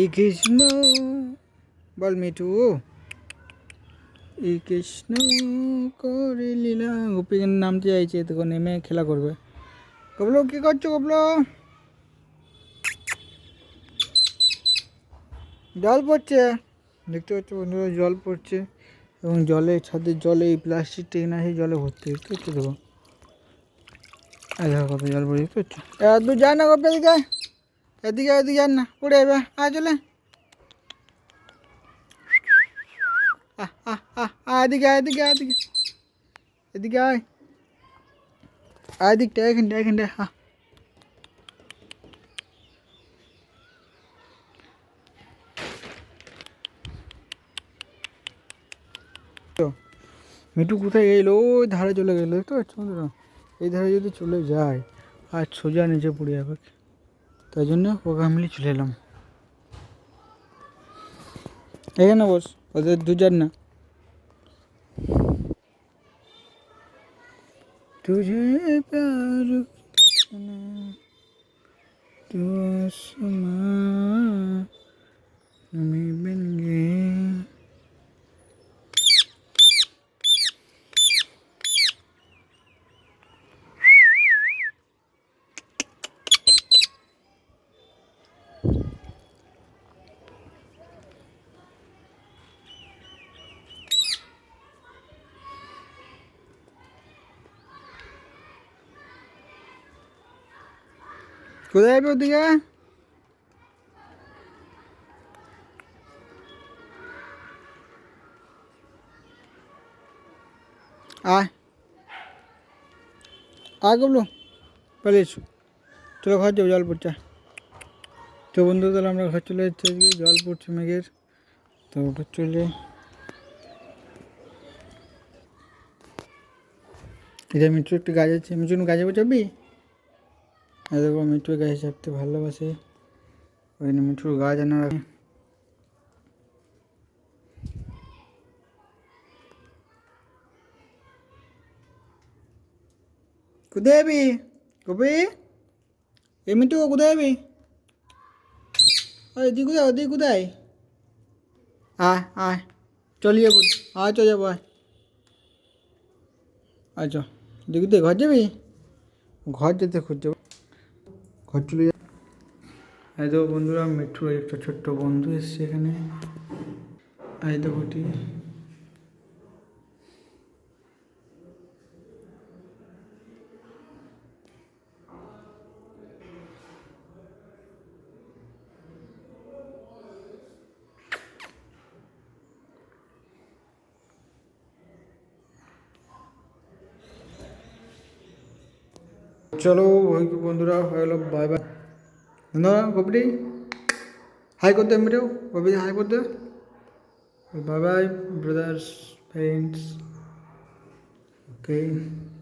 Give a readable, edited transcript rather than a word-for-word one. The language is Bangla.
ই কৃষ্ণ বল মিঠু, ই কৃষ্ণ করে লীলা। গোপীকে নামতে চাইছে, তো নেমে খেলা করবে। কবলো কি করছো কবলো? জল পড়ছে, দেখতে পাচ্ছ বন্ধুরা, জল পড়ছে এবং জলে ছাদের জলে এই প্লাস্টিক টেনে সেই জলে ভর্তি, দেখতে পাচ্ছ দেখো। দেখো কত জল পড়ে, দেখতে পাচ্ছ। তুই যান না গপ্পা, এদিকে এদিকে এদিকে যান না, পড়ে যাবে। চলে এদিকে এদিকে এদিকে এদিকে আয়, এদিকটা এখানটা এখানটা। মিঠু কোথায় এলো? ওই ধারে চলে গেলো, দেখতে পাচ্ছ বন্ধুরা। এই ধারে যদি চলে যায় আর সোজা নিচে পড়ে যাবে, তাই জন্য ওকে মিলে চলে এলাম। এখানে বস, ওদের দুজন না। तुझे प्यार करना तू आसमां में बन गए। কোথায় যাবে ওদিকে? আয় আয় গবলো, প্লিজ চলো ঘর যাবো, জল পড়ছে। তো বন্ধু তাহলে আমরা ঘর চলে যাচ্ছি, আজকে জল পড়ছে মেঘের, তো ওটা চলে। এটা মিঠু একটু গাছ আছে, মিঠু গাছে চাপবি? দেখো মিঠু গাছে চাপতে ভালোবাসে, ওই জন্য মিঠুর গাছ আনা রাখে। কোথায় যাবি কবি? এ মিঠু কোথায় যাবি? ওদিকে কোথায়, ওদিকে কোথায়? আয় আয় চলে যাবো, চলে যাবো, আচ্ছা দেখি তুই ঘর যাবি? ঘর যেতে খুঁজছে, ঘর চলে যা। এই তো বন্ধুরা, মিঠুর একটা ছোট্ট বন্ধু এসছে এখানে। এই তো ঘটি। চলো ওই বন্ধুরা হয়ে গেলো, বাই বাই। না কবি হাই করতে, মিঠু কবি হাই করতে। বাই বাই ব্রাদার্স, ফ্রেন্ডস, ওকে।